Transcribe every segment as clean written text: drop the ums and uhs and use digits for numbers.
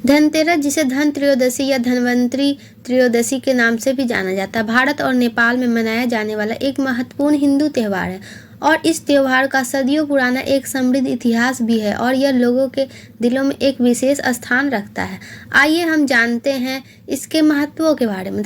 धनतेरस, जिसे धन त्रयोदशी या धन्वंतरि त्रयोदशी के नाम से भी जाना जाता है, भारत और नेपाल में मनाया जाने वाला एक महत्वपूर्ण हिंदू त्यौहार है और इस त्यौहार का सदियों पुराना एक समृद्ध इतिहास भी है और यह लोगों के दिलों में एक विशेष स्थान रखता है। आइए हम जानते हैं इसके महत्वों के बारे में।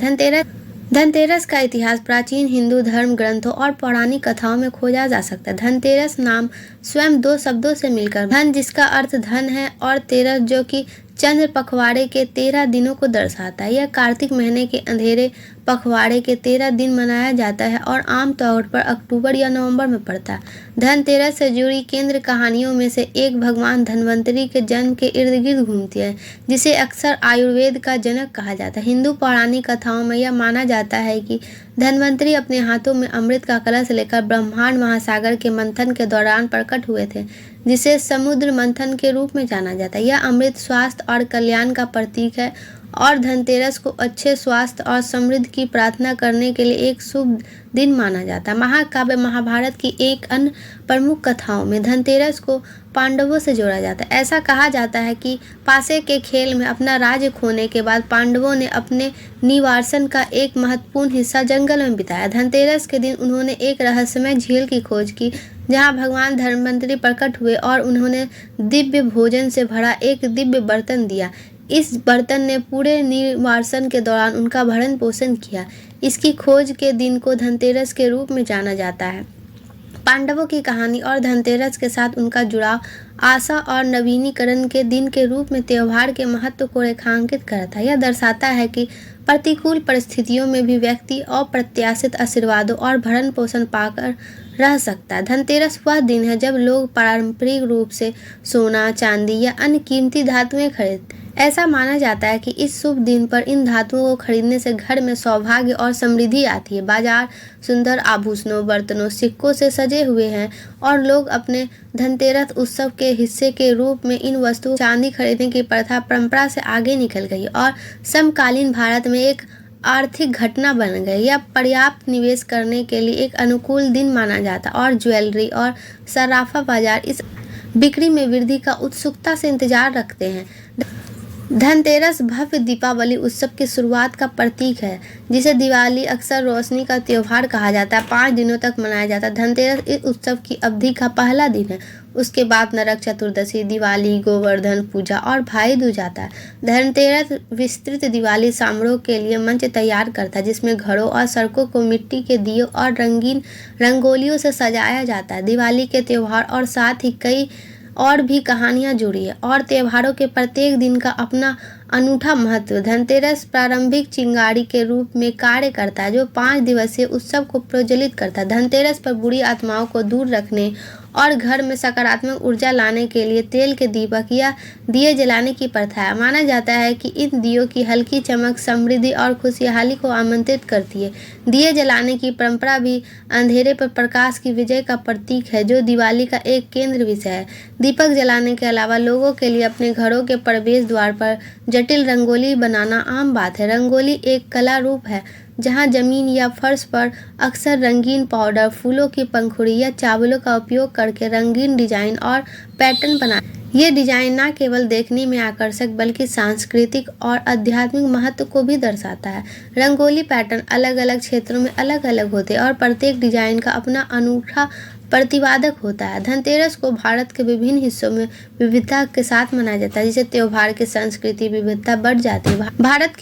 धनतेरस का इतिहास प्राचीन हिंदू धर्म ग्रंथों और पौराणिक कथाओं में खोजा जा सकता है। धनतेरस नाम स्वयं दो शब्दों से मिलकर धन, जिसका अर्थ धन है, और तेरस, जो कि चंद्र पखवाड़े के 13 दिनों को दर्शाता है। यह कार्तिक महीने के अंधेरे पखवाड़े के 13 दिन मनाया जाता है और आमतौर पर अक्टूबर या नवंबर में पड़ता है। धनतेरस से जुड़ी केंद्र कहानियों में से एक भगवान धन्वंतरि के जन्म के इर्द गिर्द घूमती है, जिसे अक्सर आयुर्वेद का जनक कहा जाता है। हिंदू पौराणिक कथाओं में यह माना जाता है कि धन्वंतरि अपने हाथों में अमृत का कलश लेकर ब्रह्मांड महासागर के मंथन के दौरान प्रकट हुए थे, जिसे समुद्र मंथन के रूप में जाना जाता है। यह अमृत स्वास्थ्य और कल्याण का प्रतीक है और धनतेरस को अच्छे स्वास्थ्य और समृद्धि की प्रार्थना करने के लिए एक शुभ दिन माना जाता है। महाकाव्य महाभारत की एक अन्य प्रमुख कथाओं में धनतेरस को पांडवों से जोड़ा जाता है। ऐसा कहा जाता है कि पासे के खेल में अपना राज्य खोने के बाद पांडवों ने अपने निवासन का एक महत्वपूर्ण हिस्सा जंगल में बिताया। धनतेरस के दिन उन्होंने एक रहस्यमय झील की खोज की, जहां भगवान धन्वंतरि प्रकट हुए और उन्होंने दिव्य भोजन से भरा एक दिव्य बर्तन दिया। इस बर्तन ने पूरे निवासन के दौरान उनका भरण पोषण किया। इसकी खोज के दिन को धनतेरस के रूप में जाना जाता है। पांडवों की कहानी और धनतेरस के साथ उनका जुड़ाव आशा और नवीनीकरण के दिन के रूप में त्यौहार के महत्व को रेखांकित करता है। यह दर्शाता है कि प्रतिकूल परिस्थितियों में भी व्यक्ति अप्रत्याशित आशीर्वादों और भरण पोषण पाकर रह सकता है। धनतेरस वह दिन है जब लोग पारंपरिक रूप से सोना, चांदी या अन्य कीमती धातुएं खरीदते हैं। ऐसा माना जाता है कि इस शुभ दिन पर इन धातुओं को खरीदने से घर में सौभाग्य और समृद्धि आती है। बाजार सुंदर आभूषणों, बर्तनों, सिक्कों से सजे हुए हैं और लोग अपने धनतेरस उत्सव के हिस्से के रूप में इन वस्तुओं चांदी खरीदने की प्रथा परंपरा से आगे निकल गई और समकालीन भारत में एक आर्थिक घटना बन गई। यह पर्याप्त निवेश करने के लिए एक अनुकूल दिन माना जाता और ज्वेलरी और सराफा बाजार इस बिक्री में वृद्धि का उत्सुकता से इंतजार रखते हैं। धनतेरस भव्य दीपावली उत्सव की शुरुआत का प्रतीक है, जिसे दिवाली अक्सर रोशनी का त्यौहार कहा जाता है। 5 दिनों तक मनाया जाता है। धनतेरस इस उत्सव की अवधि का पहला दिन है। उसके बाद नरक चतुर्दशी, दिवाली, गोवर्धन पूजा और भाई दूज आता है। धनतेरस विस्तृत दिवाली समारोह के लिए मंच तैयार करता है, जिसमें घरों और सड़कों को मिट्टी के दियों और रंगीन रंगोलियों से सजाया जाता है। दिवाली के त्यौहार और साथ ही कई और भी कहानियां जुड़ी है और त्योहारों के प्रत्येक दिन का अपना अनूठा महत्व। धनतेरस प्रारंभिक चिंगारी के रूप में कार्य करता है, जो 5 दिवसीय उत्सव को प्रज्वलित करता है। धनतेरस पर बुरी आत्माओं को दूर रखने और घर में सकारात्मक ऊर्जा लाने के लिए तेल के दीपक या दिए जलाने की प्रथा है। माना जाता है कि इन दियों की हल्की चमक समृद्धि और खुशहाली को आमंत्रित करती है। दिए जलाने की परंपरा भी अंधेरे पर प्रकाश की विजय का प्रतीक है, जो दिवाली का एक केंद्र विषय है। दीपक जलाने के अलावा लोगों के लिए अपने घरों के प्रवेश द्वार पर जटिल रंगोली बनाना आम बात है। रंगोली एक कला रूप है जहां जमीन या फर्श पर अक्सर रंगीन पाउडर, फूलों की पंखुड़ी या चावलों का उपयोग करके रंगीन डिजाइन और पैटर्न बना। ये डिजाइन न केवल देखने में आकर्षक बल्कि सांस्कृतिक और आध्यात्मिक महत्व को भी दर्शाता है। रंगोली पैटर्न अलग अलग क्षेत्रों में अलग अलग होते हैं और प्रत्येक डिजाइन का अपना अनूठा प्रतिपादक होता है। धनतेरस को भारत के विभिन्न हिस्सों में विविधता के साथ मनाया जाता है, जिससे त्योहार की संस्कृति विविधता बढ़ जाती है। भारत